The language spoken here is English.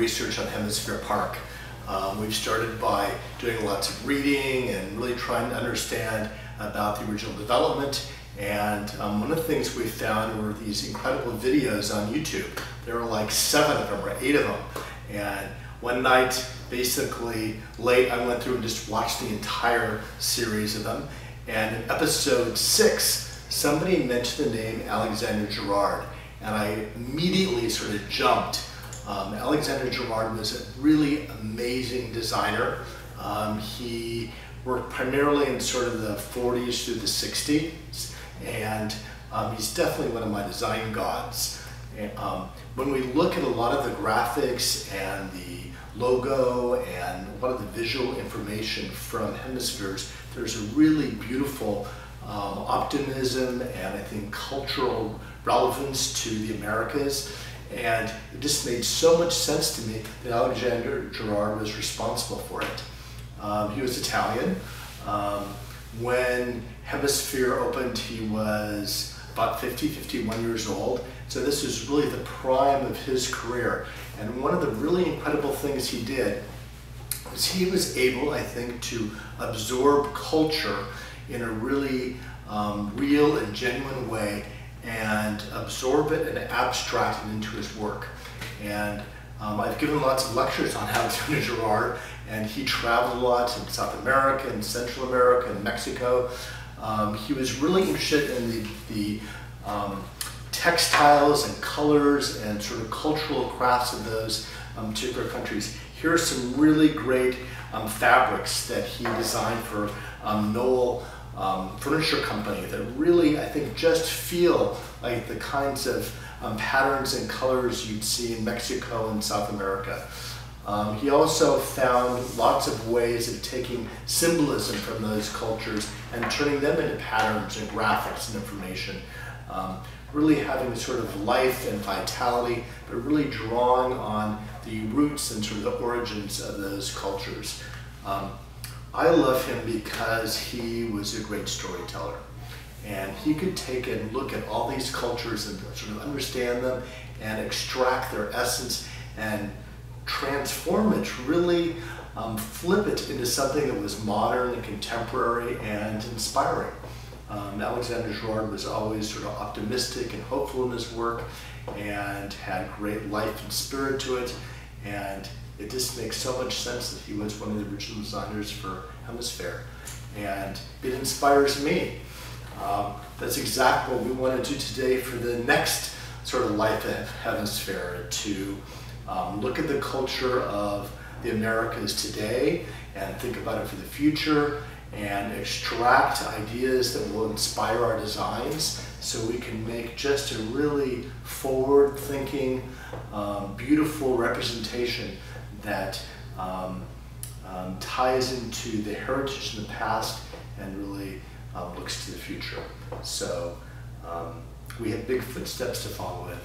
research on HemisFair Park. We've started by doing lots of reading and really trying to understand about the original development. And one of the things we found were these incredible videos on YouTube. There were like 7 of them or 8 of them. And one night, basically late, I went through and just watched the entire series of them. And in episode 6, somebody mentioned the name Alexander Girard. And I immediately sort of jumped. Alexander Girard was a really amazing designer. He worked primarily in sort of the 40s through the 60s, and he's definitely one of my design gods. And, when we look at a lot of the graphics and the logo and a lot of the visual information from HemisFairs, there's a really beautiful optimism and I think cultural relevance to the Americas. And it just made so much sense to me that Alexander Girard was responsible for it. He was Italian. When HemisFair opened, he was about 51 years old. So this was really the prime of his career. And one of the really incredible things he did was he was able, I think, to absorb culture in a really real and genuine way and absorb it and abstract it into his work. And I've given lots of lectures on Alexander Girard, and he traveled a lot in South America and Central America and Mexico. He was really interested in the textiles and colors and sort of cultural crafts of those particular countries. Here are some really great fabrics that he designed for Knoll Furniture Company that really, I think, just feel like the kinds of patterns and colors you'd see in Mexico and South America. He also found lots of ways of taking symbolism from those cultures and turning them into patterns and graphics and information. Really having a sort of life and vitality, but really drawing on the roots and sort of the origins of those cultures. I love him because he was a great storyteller. And he could take and look at all these cultures and sort of understand them and extract their essence and transform it, really flip it into something that was modern and contemporary and inspiring. Alexander Girard was always sort of optimistic and hopeful in his work and had great life and spirit to it. And it just makes so much sense that he was one of the original designers for HemisFair. And it inspires me. That's exactly what we want to do today for the next sort of life of HemisFair, to look at the culture of the Americas today and think about it for the future and extract ideas that will inspire our designs so we can make just a really forward-thinking, beautiful representation that ties into the heritage in the past and really looks to the future. So we have big footsteps to follow in.